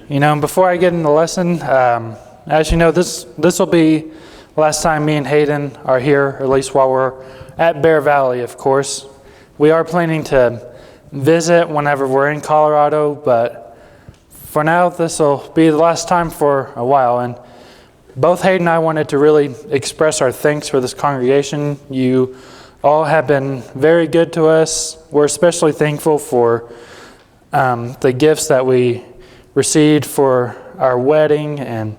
Before I get into the lesson, as you know, this will be the last time me and Hayden are here, or at least while we're at Bear Valley, of course. We are planning to visit whenever we're in Colorado, but for now, this will be the last time for a while. And both Hayden and I wanted to really express our thanks for this congregation. You all have been very good to us. We're especially thankful for the gifts that we received for our wedding and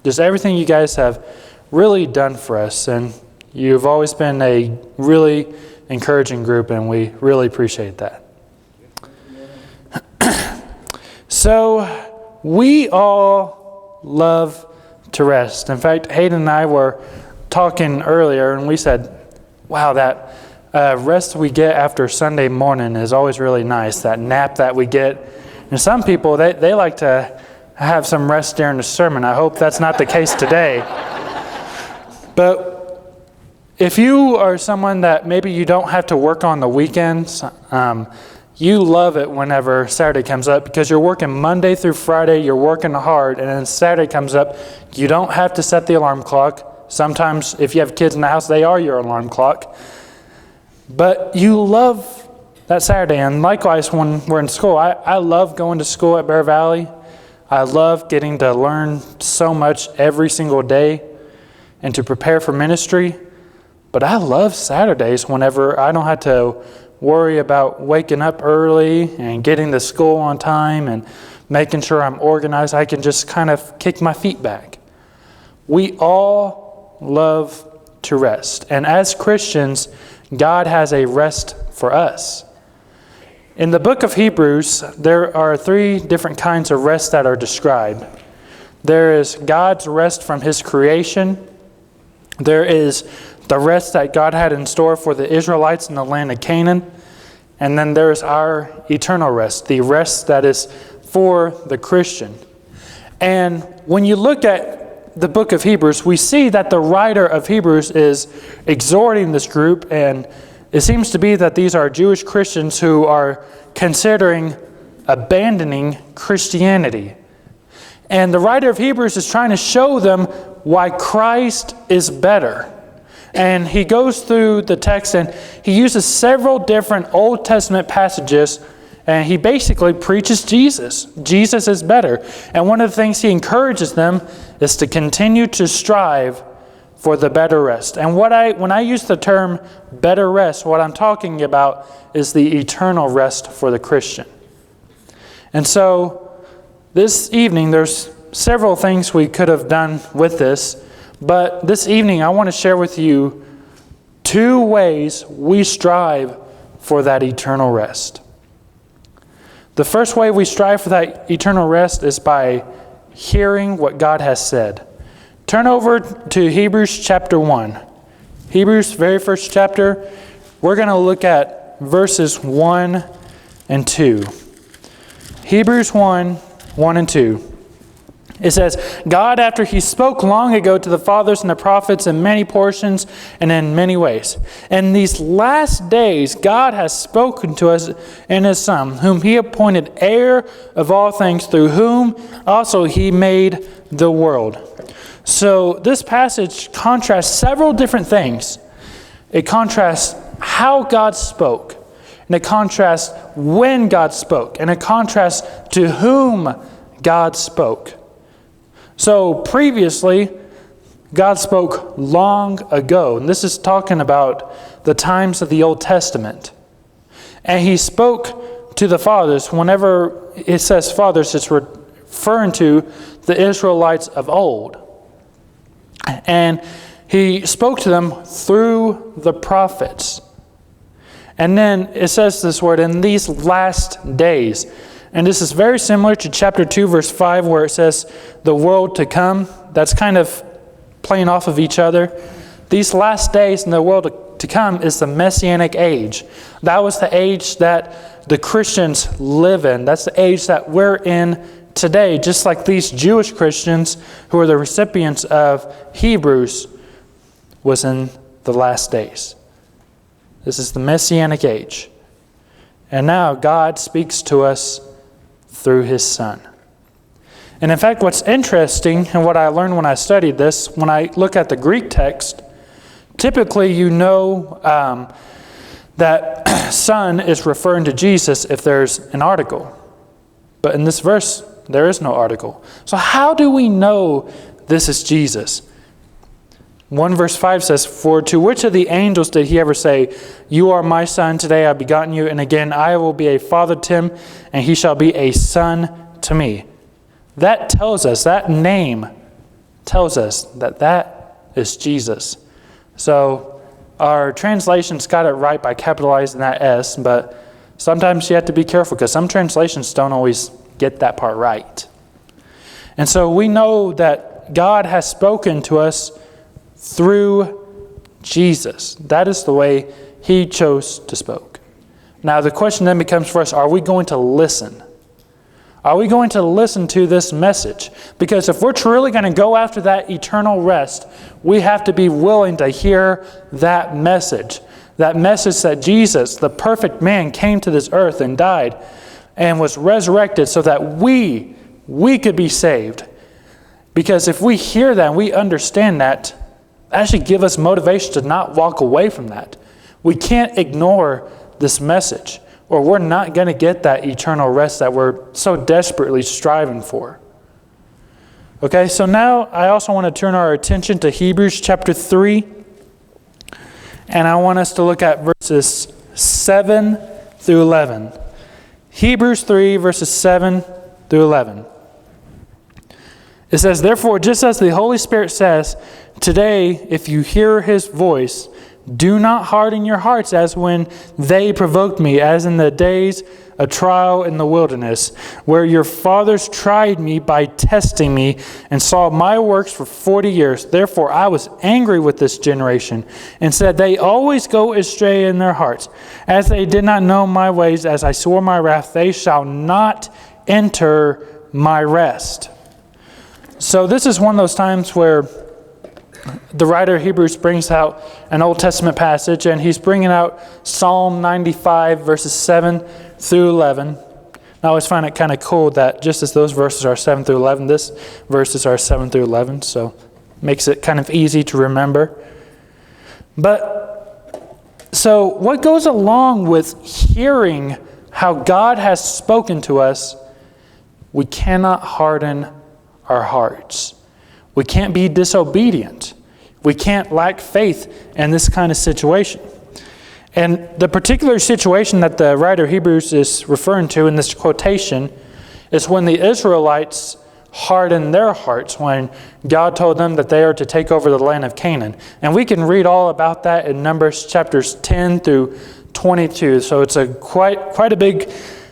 just everything you guys have really done for us. And you've always been a really encouraging group, and we really appreciate that. So we all love to rest. In fact, Hayden and I were talking earlier, and we said, wow, that rest we get after Sunday morning is always really nice, that nap that we get. And some people, they like to have some rest during the sermon. I hope that's not the case today. But if you are someone that maybe you don't have to work on the weekends, you love it whenever Saturday comes up because you're working Monday through Friday, you're working hard, and then Saturday comes up, you don't have to set the alarm clock. Sometimes if you have kids in the house, they are your alarm clock. But you love that Saturday, and likewise when we're in school, I love going to school at Bear Valley. I love getting to learn so much every single day and to prepare for ministry. But I love Saturdays whenever I don't have to worry about waking up early and getting to school on time and making sure I'm organized. I can just kind of kick my feet back. We all love to rest. And as Christians, God has a rest for us. In the book of Hebrews, there are 3 different kinds of rest that are described. There is God's rest from His creation. There is the rest that God had in store for the Israelites in the land of Canaan. And then there's our eternal rest, the rest that is for the Christian. And when you look at the book of Hebrews, we see that the writer of Hebrews is exhorting this group, and it seems to be that these are Jewish Christians who are considering abandoning Christianity. And the writer of Hebrews is trying to show them why Christ is better. And he goes through the text and he uses several different Old Testament passages, and he basically preaches Jesus. Jesus is better. And one of the things he encourages them is to continue to strive for the better rest. And when I use the term better rest, what I'm talking about is the eternal rest for the Christian. And so this evening, there's several things we could have done with this, but this evening I want to share with you 2 ways we strive for that eternal rest. The first way we strive for that eternal rest is by hearing what God has said. Turn over to Hebrews chapter 1. Hebrews, very first chapter. We're going to look at verses 1 and 2. Hebrews 1, 1 and 2. It says, God, after He spoke long ago to the fathers and the prophets in many portions and in many ways, in these last days God has spoken to us in His Son, whom He appointed heir of all things, through whom also He made the world. So this passage contrasts several different things. It contrasts how God spoke, and it contrasts when God spoke, and it contrasts to whom God spoke. So previously, God spoke long ago, and this is talking about the times of the Old Testament. And He spoke to the fathers. Whenever it says fathers, it's referring to the Israelites of old. And He spoke to them through the prophets. And then it says this word, in these last days. And this is very similar to chapter 2, verse 5, where it says the world to come. That's kind of playing off of each other. These last days in the world to come is the Messianic age. That was the age that the Christians live in. That's the age that we're in today, just like these Jewish Christians who are the recipients of Hebrews was in the last days. This is the Messianic age. And now God speaks to us through His Son. And in fact, what's interesting and what I learned when I studied this, when I look at the Greek text, typically you know that son is referring to Jesus if there's an article. But in this verse, there is no article. So how do we know this is Jesus? 1 verse 5 says, "For to which of the angels did he ever say, 'You are my son, today I have begotten you, and again I will be a father to him, and he shall be a son to me'?" That tells us, that name tells us that that is Jesus. So our translations got it right by capitalizing that S, but sometimes you have to be careful because some translations don't always get that part right. And so we know that God has spoken to us through Jesus. That is the way he chose to speak. Now the question then becomes for us, are we going to listen? Are we going to listen to this message? Because if we're truly going to go after that eternal rest, we have to be willing to hear that message. That message that Jesus, the perfect man, came to this earth and died and was resurrected so that we could be saved. Because if we hear that and we understand that, that should give us motivation to not walk away from that. We can't ignore this message, or we're not going to get that eternal rest that we're so desperately striving for. Okay, so now I also want to turn our attention to Hebrews chapter 3. And I want us to look at verses 7 through 11. Hebrews 3, verses 7 through 11. It says, "Therefore, just as the Holy Spirit says, 'Today, if you hear his voice, do not harden your hearts as when they provoked me, as in the days of trial in the wilderness, where your fathers tried me by testing me and saw my works for 40 years. Therefore, I was angry with this generation and said, they always go astray in their hearts. As they did not know my ways, as I swore my wrath, they shall not enter my rest.'" So this is one of those times where the writer of Hebrews brings out an Old Testament passage, and he's bringing out Psalm 95, verses 7 through 11. I always find it kind of cool that just as those verses are 7 through 11, this verses are 7 through 11, so it makes it kind of easy to remember. But so what goes along with hearing how God has spoken to us, we cannot harden our hearts. We can't be disobedient. We can't lack faith in this kind of situation. And the particular situation that the writer of Hebrews is referring to in this quotation is when the Israelites hardened their hearts when God told them that they are to take over the land of Canaan. And we can read all about that in Numbers chapters 10 through 22. So it's quite a big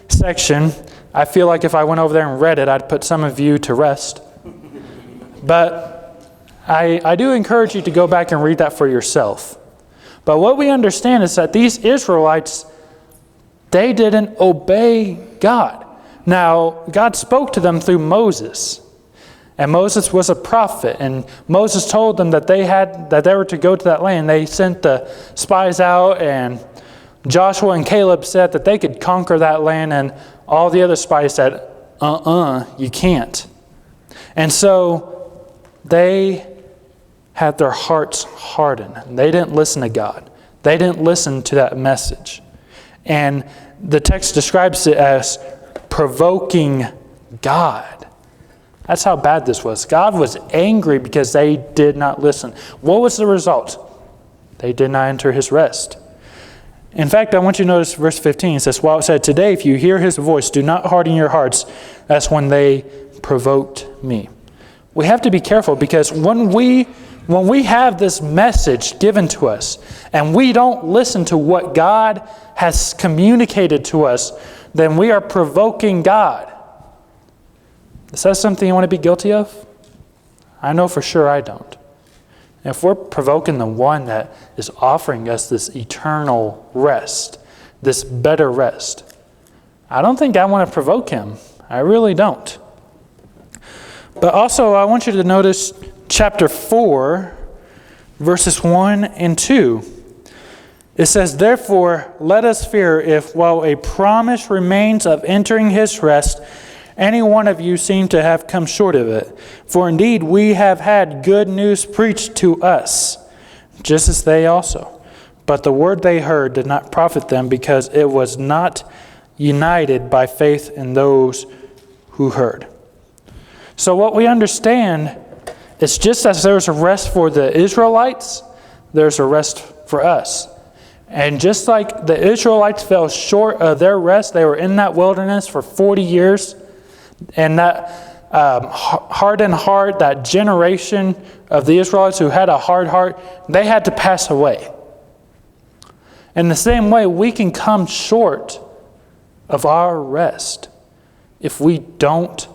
section. I feel like if I went over there and read it, I'd put some of you to rest. But I do encourage you to go back and read that for yourself. But what we understand is that these Israelites, they didn't obey God. Now, God spoke to them through Moses. And Moses was a prophet. And Moses told them that they were to go to that land. They sent the spies out, and Joshua and Caleb said that they could conquer that land. And all the other spies said, you can't. And so they had their hearts hardened. They didn't listen to God. They didn't listen to that message. And the text describes it as provoking God. That's how bad this was. God was angry because they did not listen. What was the result? They did not enter his rest. In fact, I want you to notice verse 15. It says, while it said, "Today, if you hear his voice, do not harden your hearts, as when they provoked me." We have to be careful, because when we have this message given to us and we don't listen to what God has communicated to us, then we are provoking God. Is that something you want to be guilty of? I know for sure I don't. If we're provoking the one that is offering us this eternal rest, this better rest, I don't think I want to provoke him. I really don't. But also, I want you to notice chapter 4, verses 1 and 2. It says, "Therefore, let us fear if, while a promise remains of entering his rest, Any one of you seem to have come short of it. For indeed we have had good news preached to us, just as they also. But the word they heard did not profit them, because it was not united by faith in those who heard. So what we understand is, just as there's a rest for the Israelites, there's a rest for us. And just like the Israelites fell short of their rest, they were in that wilderness for 40 years, and that hardened heart, that generation of the Israelites who had a hard heart, they had to pass away. In the same way, we can come short of our rest if we don't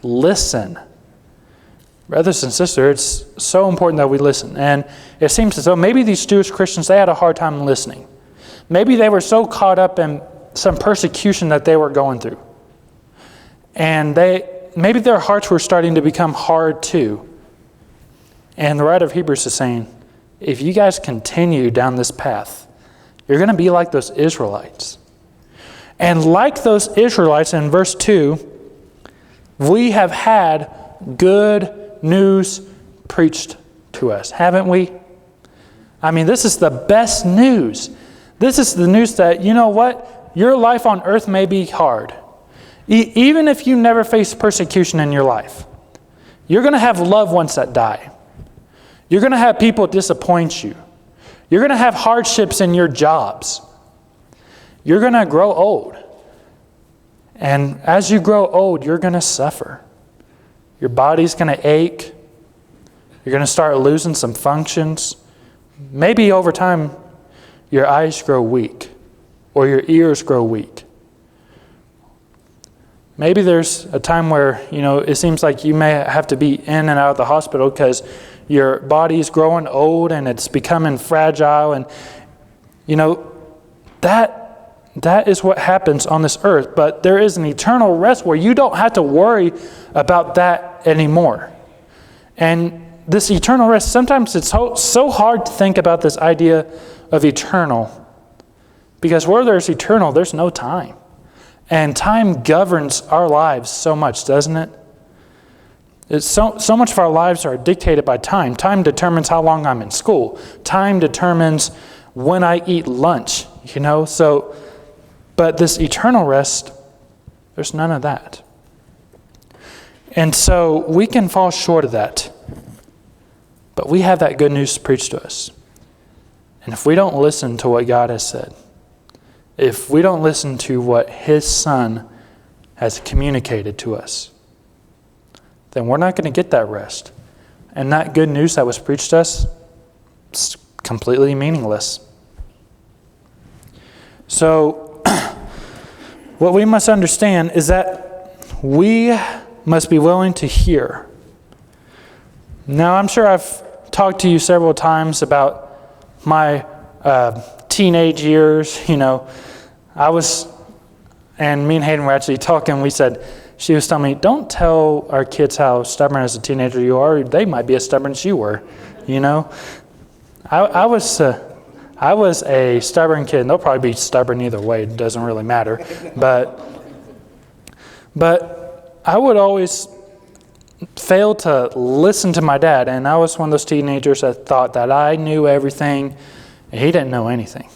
listen. Brothers and sisters, it's so important that we listen. And it seems as though maybe these Jewish Christians, they had a hard time listening. Maybe they were so caught up in some persecution that they were going through. And maybe their hearts were starting to become hard too. And the writer of Hebrews is saying, if you guys continue down this path, you're going to be like those Israelites. And like those Israelites, in verse 2, we have had good news preached to us, haven't we? I mean, this is the best news. This is the news that, you know what? Your life on earth may be hard. Even if you never face persecution in your life, you're going to have loved ones that die. You're going to have people disappoint you. You're going to have hardships in your jobs. You're going to grow old. And as you grow old, you're going to suffer. Your body's going to ache. You're going to start losing some functions. Maybe over time, your eyes grow weak or your ears grow weak. Maybe there's a time where, it seems like you may have to be in and out of the hospital because your body's growing old and it's becoming fragile. And, that is what happens on this earth. But there is an eternal rest where you don't have to worry about that anymore. And this eternal rest, sometimes it's so hard to think about this idea of eternal. Because where there's eternal, there's no time. And time governs our lives so much, doesn't it? It's so much of our lives are dictated by time. Time determines how long I'm in school. Time determines when I eat lunch, But this eternal rest, there's none of that. And so we can fall short of that. But we have that good news preached to us. And if we don't listen to what God has said, if we don't listen to what His Son has communicated to us, then we're not going to get that rest. And that good news that was preached to us is completely meaningless. So, what we must understand is that we must be willing to hear. Now, I'm sure I've talked to you several times about my teenage years. And me and Hayden were actually talking. She was telling me, don't tell our kids how stubborn as a teenager you are. They might be as stubborn as you were, I was a stubborn kid, and they'll probably be stubborn either way. It doesn't really matter. But I would always fail to listen to my dad, and I was one of those teenagers that thought that I knew everything, and he didn't know anything.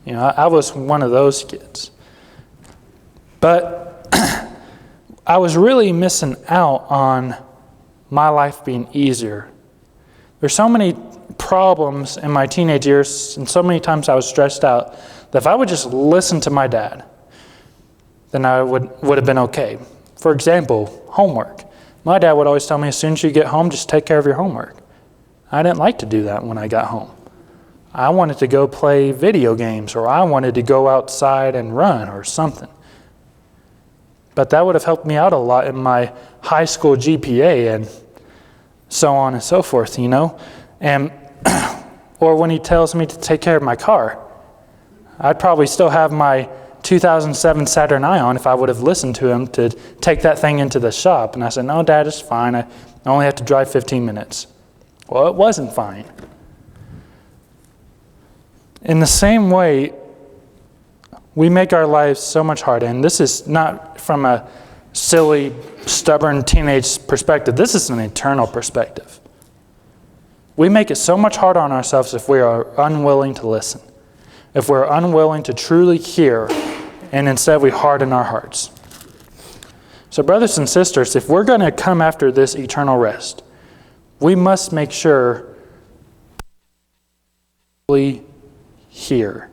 I was one of those kids. But I was really missing out on my life being easier. There's so many problems in my teenage years, and so many times I was stressed out, that if I would just listen to my dad, then I would have been okay. For example, homework. My dad would always tell me, as soon as you get home, just take care of your homework. I didn't like to do that when I got home. I wanted to go play video games, or I wanted to go outside and run or something. But that would have helped me out a lot in my high school GPA and so on and so forth, And or when he tells me to take care of my car, I'd probably still have my 2007 Saturn Ion if I would have listened to him to take that thing into the shop. And I said, no, Dad, it's fine. I only have to drive 15 minutes. Well, it wasn't fine. In the same way, we make our lives so much harder. And this is not from a silly, stubborn teenage perspective. This is an eternal perspective. We make it so much harder on ourselves if we are unwilling to listen, if we're unwilling to truly hear, and instead we harden our hearts. So brothers and sisters, if we're going to come after this eternal rest, we must make sure we hear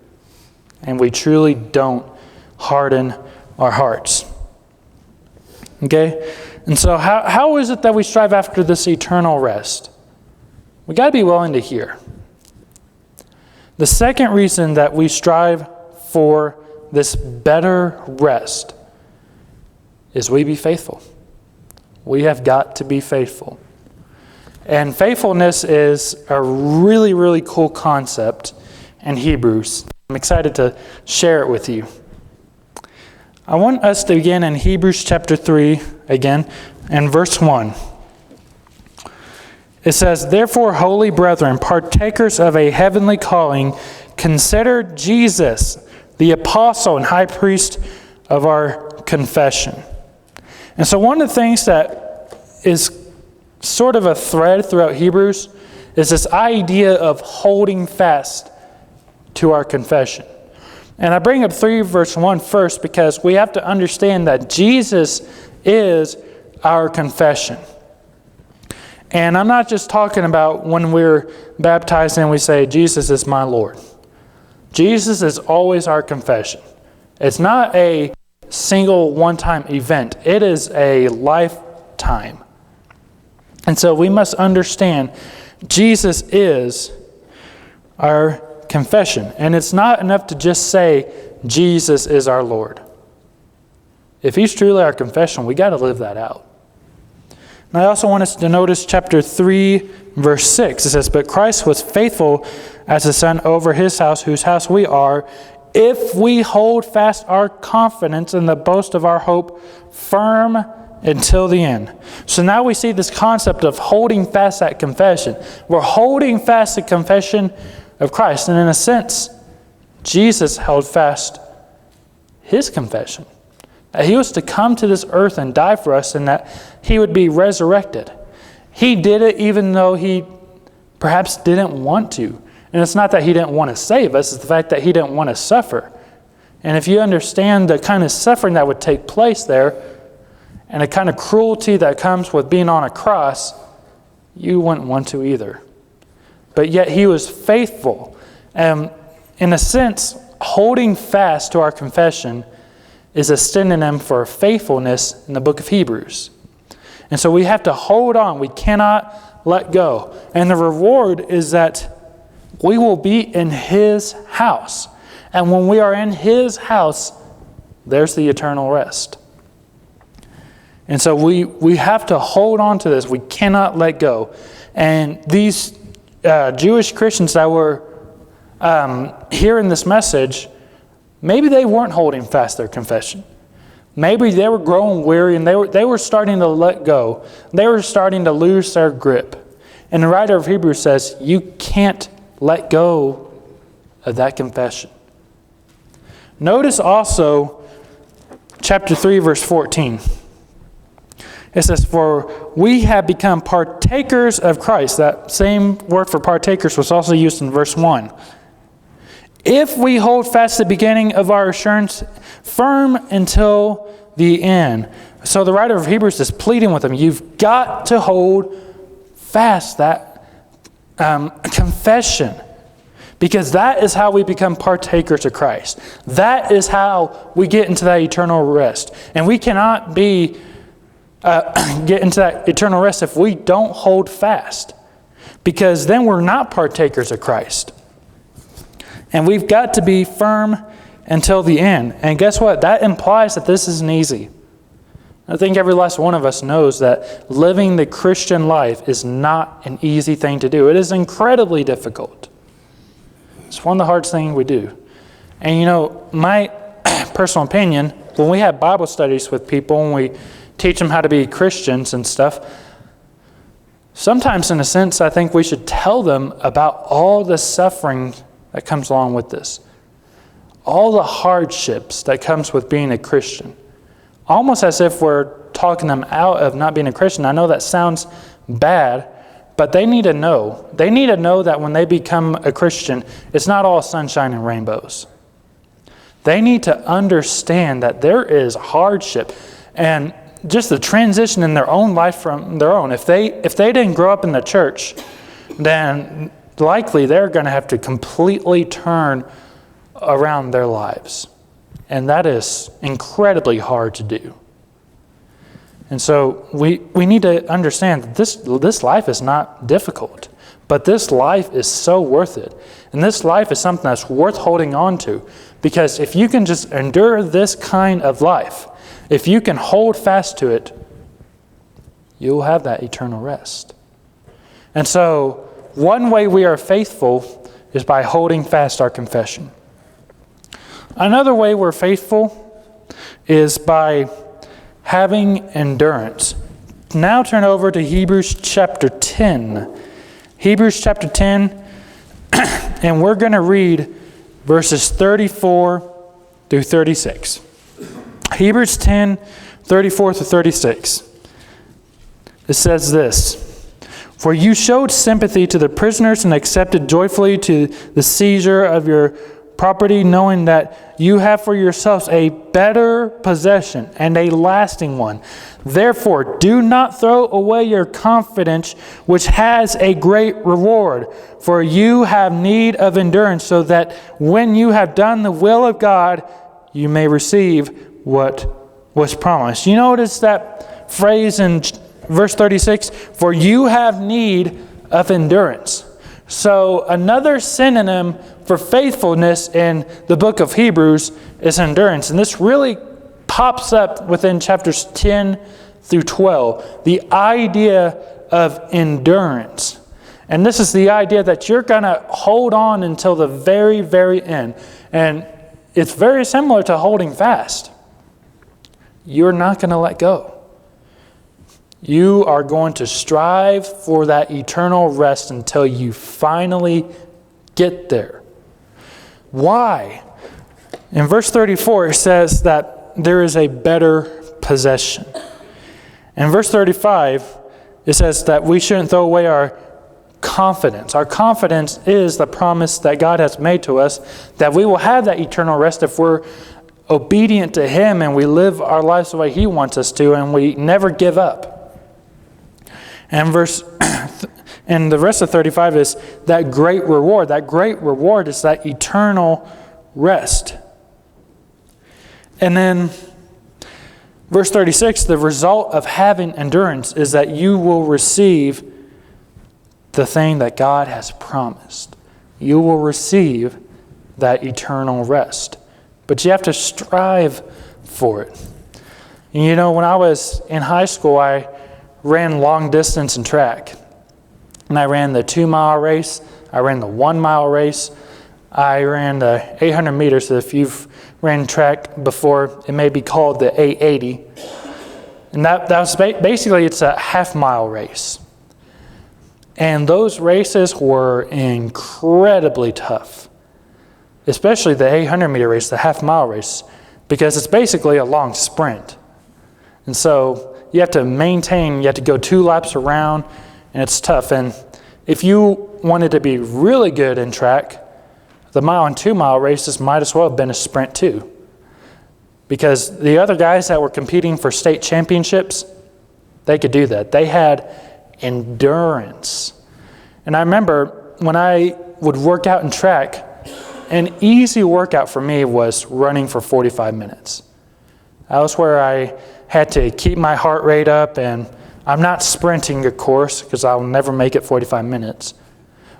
and we truly don't harden our hearts. Okay? And so how is it that we strive after this eternal rest? We got to be willing to hear. The second reason that we strive for this better rest is we be faithful. We have got to be faithful. And faithfulness is a really, really cool concept in Hebrews. I'm excited to share it with you. I want us to begin in Hebrews chapter 3 again, and verse 1. It says, "Therefore, holy brethren, partakers of a heavenly calling, consider Jesus, the apostle and high priest of our confession." And so one of the things that is sort of a thread throughout Hebrews is this idea of holding fast to our confession. And I bring up 3 verse 1 first because we have to understand that Jesus is our confession. And I'm not just talking about when we're baptized and we say, Jesus is my Lord. Jesus is always our confession. It's not a single one-time event. It is a lifetime. And so we must understand Jesus is our confession. And it's not enough to just say, Jesus is our Lord. If He's truly our confession, we got to live that out. And I also want us to notice chapter 3, verse 6. It says, "But Christ was faithful as a son over His house, whose house we are, if we hold fast our confidence in the boast of our hope firm until the end." So now we see this concept of holding fast that confession. We're holding fast the confession of Christ. And in a sense, Jesus held fast His confession. That He was to come to this earth and die for us, and that He would be resurrected. He did it even though He perhaps didn't want to. And it's not that He didn't want to save us, it's the fact that He didn't want to suffer. And if you understand the kind of suffering that would take place there, and the kind of cruelty that comes with being on a cross, you wouldn't want to either. But yet He was faithful. And in a sense, holding fast to our confession is a synonym for faithfulness in the book of Hebrews. And so we have to hold on. We cannot let go. And the reward is that we will be in His house. And when we are in His house, there's the eternal rest. And so we have to hold on to this. We cannot let go. And these Jewish Christians that were hearing this message, maybe they weren't holding fast their confession. Maybe they were growing weary and they were starting to let go. They were starting to lose their grip. And the writer of Hebrews says, you can't let go of that confession. Notice also chapter 3, verse 14. It says, "For we have become partakers of Christ." That same word for partakers was also used in verse 1. "If we hold fast the beginning of our assurance firm until the end." So the writer of Hebrews is pleading with them. You've got to hold fast that confession. Because that is how we become partakers of Christ. That is how we get into that eternal rest. And we cannot get into that eternal rest if we don't hold fast. Because then we're not partakers of Christ. And we've got to be firm until the end. And guess what? That implies that this isn't easy. I think every last one of us knows that living the Christian life is not an easy thing to do. It is incredibly difficult. It's one of the hardest things we do. And you know, my personal opinion, when we have Bible studies with people and we teach them how to be Christians and stuff, sometimes in a sense I think we should tell them about all the suffering that comes along with this. All the hardships that comes with being a Christian. Almost as if we're talking them out of not being a Christian. I know that sounds bad, but they need to know. They need to know that when they become a Christian, it's not all sunshine and rainbows. They need to understand that there is hardship and just the transition in their own life from their own. If they didn't grow up in the church, then likely they're going to have to completely turn around their lives. And that is incredibly hard to do. And so we need to understand that this life is not difficult, but this life is so worth it. And this life is something that's worth holding on to, because if you can just endure this kind of life, if you can hold fast to it, you'll have that eternal rest. And so one way we are faithful is by holding fast our confession. Another way we're faithful is by having endurance. Now turn over to Hebrews chapter 10. Hebrews chapter 10, and we're going to read verses 34 through 36. Hebrews 10, 34 through 36. It says this: "For you showed sympathy to the prisoners and accepted joyfully to the seizure of your property, knowing that you have for yourselves a better possession and a lasting one. Therefore, do not throw away your confidence, which has a great reward. For you have need of endurance, so that when you have done the will of God, you may receive what was promised." You notice that phrase in verse 36, "For you have need of endurance." So another synonym for faithfulness in the book of Hebrews is endurance. And this really pops up within chapters 10 through 12. The idea of endurance. And this is the idea that you're going to hold on until the very, very end. And it's very similar to holding fast. You're not going to let go. You are going to strive for that eternal rest until you finally get there. Why? In verse 34, it says that there is a better possession. In verse 35, it says that we shouldn't throw away our confidence. Our confidence is the promise that God has made to us, that we will have that eternal rest if we're obedient to Him and we live our lives the way He wants us to, and we never give up. And the rest of 35 is that great reward. That great reward is that eternal rest. And then verse 36, the result of having endurance is that you will receive the thing that God has promised. You will receive that eternal rest. But you have to strive for it. And you know, when I was in high school, I ran long distance and track. And I ran the 2-mile race. I ran the 1-mile race. I ran the 800 meters. So if you've ran track before, it may be called the 880. And that was basically, it's a half-mile race. And those races were incredibly tough, especially the 800-meter race, the half-mile race, because it's basically a long sprint. And so you have to maintain, you have to go 2 laps around, and it's tough. And if you wanted to be really good in track, the 1-mile and 2-mile races might as well have been a sprint too. Because the other guys that were competing for state championships, they could do that. They had endurance. And I remember when I would work out in track, an easy workout for me was running for 45 minutes. That was where I had to keep my heart rate up, and I'm not sprinting, of course, because I'll never make it 45 minutes.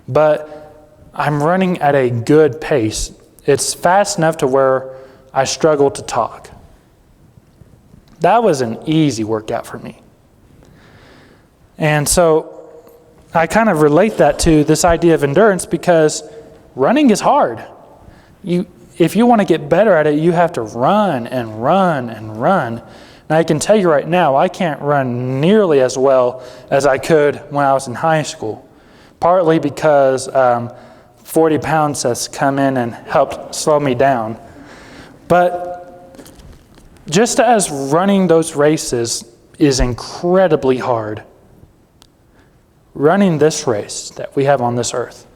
But I'm running at a good pace. It's fast enough to where I struggle to talk. That was an easy workout for me. And so I kind of relate that to this idea of endurance, because running is hard. If you want to get better at it, you have to run and run and run. And I can tell you right now, I can't run nearly as well as I could when I was in high school. Partly because 40 pounds has come in and helped slow me down. But just as running those races is incredibly hard. Running this race that we have on this earth,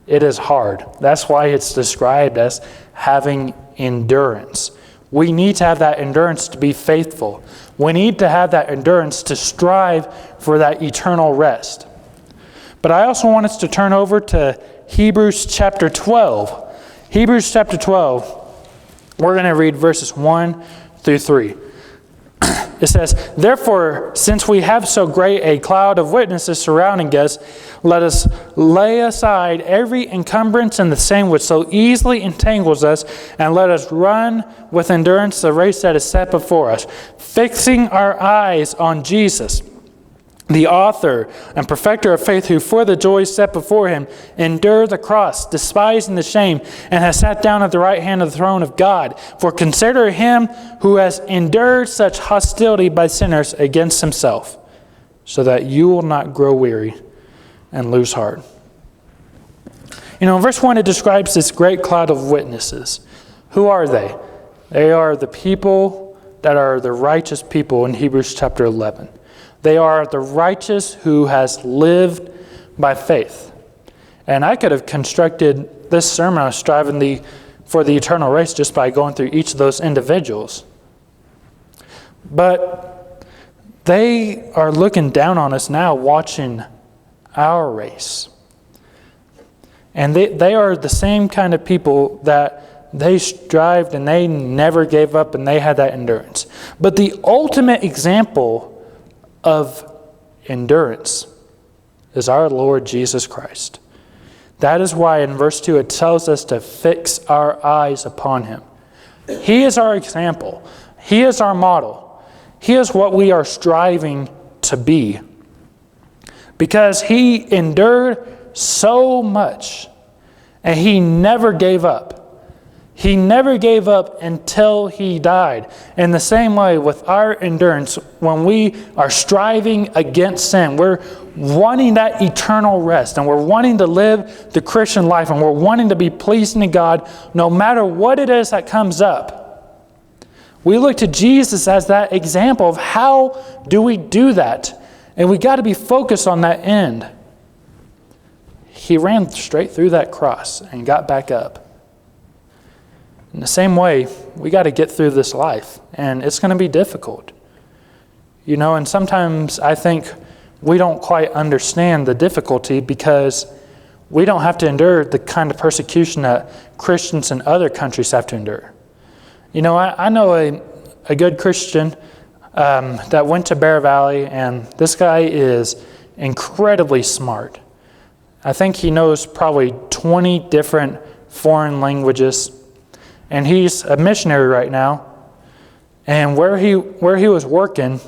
it is hard. That's why it's described as having endurance. We need to have that endurance to be faithful. We need to have that endurance to strive for that eternal rest. But I also want us to turn over to Hebrews chapter 12. Hebrews chapter 12, we're going to read verses 1 through 3. It says, "Therefore, since we have so great a cloud of witnesses surrounding us, let us lay aside every encumbrance and the sin which so easily entangles us, and let us run with endurance the race that is set before us, fixing our eyes on Jesus, the author and perfecter of faith, who for the joy set before him endured the cross, despising the shame, and has sat down at the right hand of the throne of God. For consider him who has endured such hostility by sinners against himself, so that you will not grow weary and lose heart." In verse 1, it describes this great cloud of witnesses. Who are they? They are the people that are the righteous people in Hebrews chapter 11. They are the righteous who has lived by faith. And I could have constructed this sermon on striving for the eternal race just by going through each of those individuals. But they are looking down on us now, watching our race. And they are the same kind of people that they strived and they never gave up and they had that endurance. But the ultimate example of endurance is our Lord Jesus Christ. That is why in verse 2 it tells us to fix our eyes upon him. He is our example. He is our model. He is what we are striving to be. Because he endured so much and he never gave up. He never gave up until he died. In the same way with our endurance, when we are striving against sin, we're wanting that eternal rest, and we're wanting to live the Christian life, and we're wanting to be pleasing to God no matter what it is that comes up. We look to Jesus as that example of how do we do that. And we got to be focused on that end. He ran straight through that cross and got back up. In the same way, we got to get through this life, and it's going to be difficult. And sometimes I think we don't quite understand the difficulty because we don't have to endure the kind of persecution that Christians in other countries have to endure. I know a good Christian that went to Bear Valley, and this guy is incredibly smart. I think he knows probably 20 different foreign languages. And he's a missionary right now. And where he was working,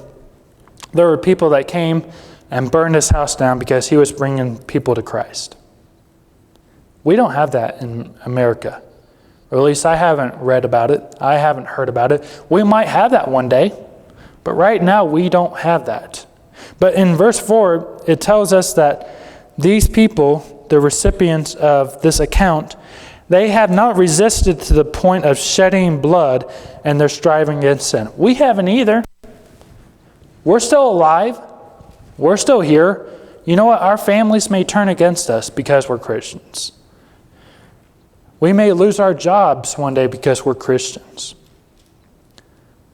there were people that came and burned his house down because he was bringing people to Christ. We don't have that in America. Or at least I haven't read about it. I haven't heard about it. We might have that one day. But right now, we don't have that. But in verse 4, it tells us that these people, the recipients of this account, they have not resisted to the point of shedding blood, and they're striving against sin. We haven't either. We're still alive. We're still here. You know what? Our families may turn against us because we're Christians. We may lose our jobs one day because we're Christians.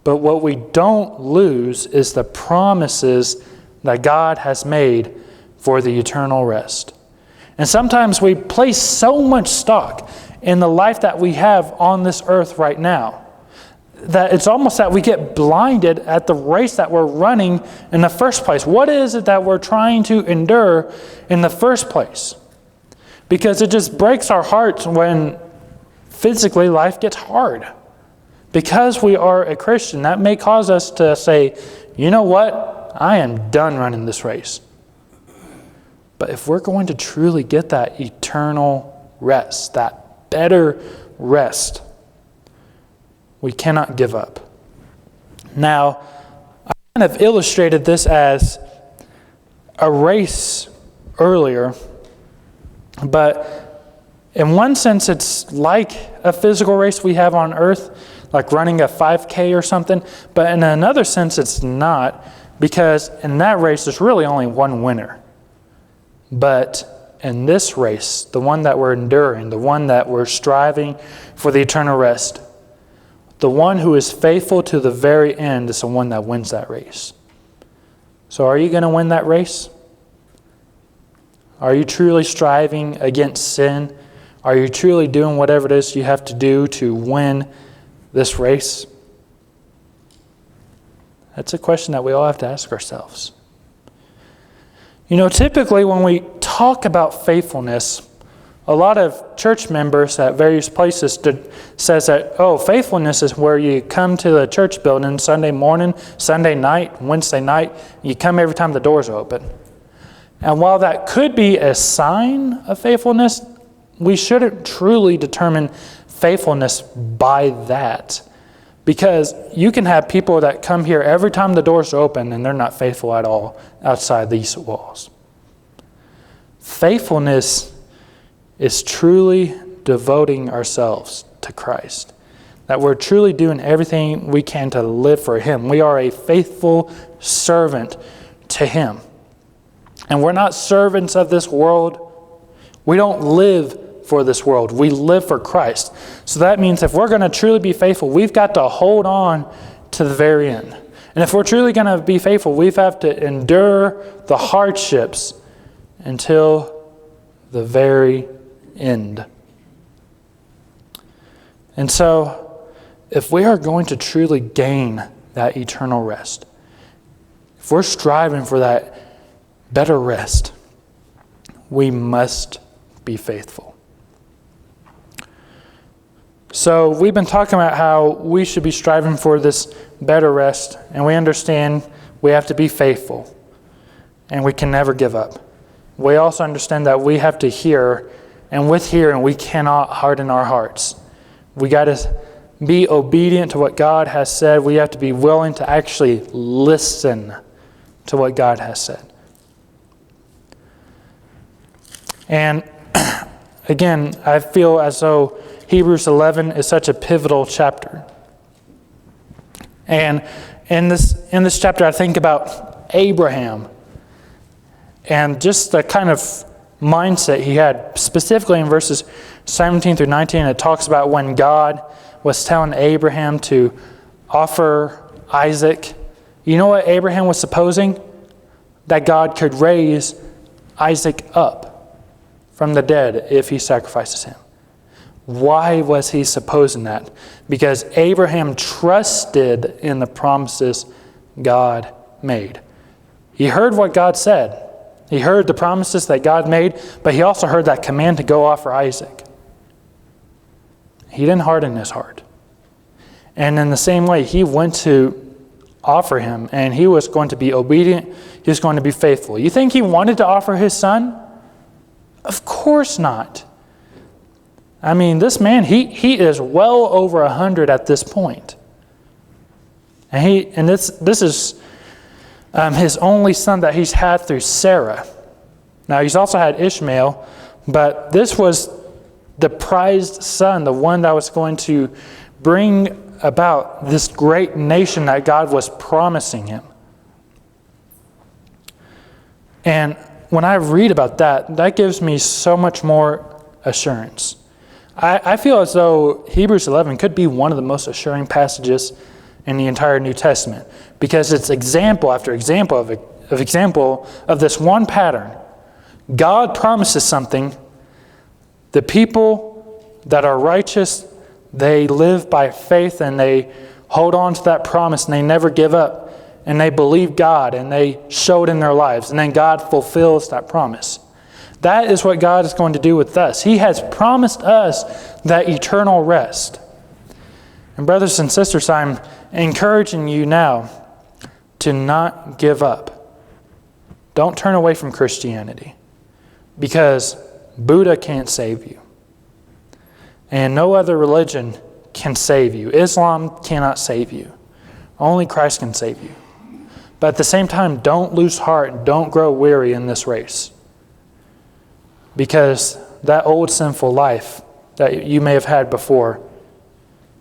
But what we don't lose is the promises that God has made for the eternal rest. And sometimes we place so much stock in the life that we have on this earth right now that it's almost that we get blinded at the race that we're running in the first place. What is it that we're trying to endure in the first place? Because it just breaks our hearts when physically life gets hard. Because we are a Christian, that may cause us to say, you know what? I am done running this race. But if we're going to truly get that eternal rest, that better rest, we cannot give up. Now, I kind of illustrated this as a race earlier, but in one sense it's like a physical race we have on earth, like running a 5K or something, but in another sense it's not, Because in that race, there's really only one winner. But in this race, the one that we're enduring, the one that we're striving for the eternal rest, the one who is faithful to the very end is the one that wins that race. So are you going to win that race? Are you truly striving against sin? Are you truly doing whatever it is you have to do to win this race? That's a question that we all have to ask ourselves. Typically when we talk about faithfulness, a lot of church members at various places says that, faithfulness is where you come to the church building Sunday morning, Sunday night, Wednesday night. You come every time the doors are open. And while that could be a sign of faithfulness, we shouldn't truly determine faithfulness by that. Because you can have people that come here every time the doors are open and they're not faithful at all outside these walls. Faithfulness is truly devoting ourselves to Christ. That we're truly doing everything we can to live for Him. We are a faithful servant to Him. And we're not servants of this world. We don't live for this world. We live for Christ. So that means if we're going to truly be faithful, we've got to hold on to the very end. And if we're truly going to be faithful, we have to endure the hardships until the very end. And so, if we are going to truly gain that eternal rest, if we're striving for that better rest, we must be faithful. So we've been talking about how we should be striving for this better rest, and we understand we have to be faithful, and we can never give up. We also understand that we have to hear, and with hearing, we cannot harden our hearts. We got to be obedient to what God has said. We have to be willing to actually listen to what God has said. And again, I feel as though Hebrews 11 is such a pivotal chapter. And in this chapter, I think about Abraham and just the kind of mindset he had. Specifically in verses 17 through 19, it talks about when God was telling Abraham to offer Isaac. You know what Abraham was supposing? That God could raise Isaac up from the dead if he sacrifices him. Why was he supposing that? Because Abraham trusted in the promises God made. He heard what God said. He heard the promises that God made, but he also heard that command to go offer Isaac. He didn't harden his heart. And in the same way, he went to offer him, and he was going to be obedient. He was going to be faithful. You think he wanted to offer his son? Of course not. I mean, this man, he is well over 100 at this point. And this is his only son that he's had through Sarah. Now, he's also had Ishmael, but this was the prized son, the one that was going to bring about this great nation that God was promising him. And when I read about that, that gives me so much more assurance. I feel as though Hebrews 11 could be one of the most assuring passages in the entire New Testament, because it's example after example of this one pattern. God promises something. The people that are righteous, they live by faith and they hold on to that promise and they never give up. And they believe God and they show it in their lives. And then God fulfills that promise. That is what God is going to do with us. He has promised us that eternal rest. And brothers and sisters, I'm encouraging you now to not give up. Don't turn away from Christianity, because Buddha can't save you. And no other religion can save you. Islam cannot save you. Only Christ can save you. But at the same time, don't lose heart and don't grow weary in this race. Because that old sinful life that you may have had before,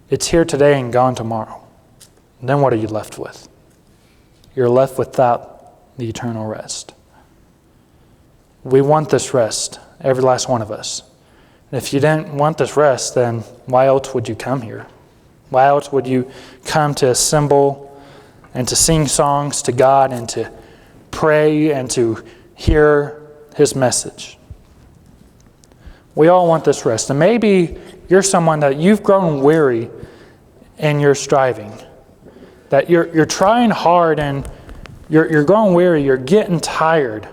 it's here today and gone tomorrow. And then what are you left with? you're left without the eternal rest. We want this rest, every last one of us. If you didn't want this rest, then why else would you come here? Why else would you come to assemble and to sing songs to God and to pray and to hear His message? We all want this rest. And maybe you're someone that you've grown weary in your striving. That you're trying hard and you're growing weary, you're getting tired.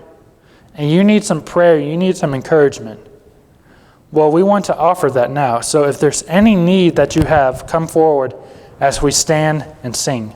And you need some prayer, you need some encouragement. Well, we want to offer that now. So if there's any need that you have, come forward as we stand and sing.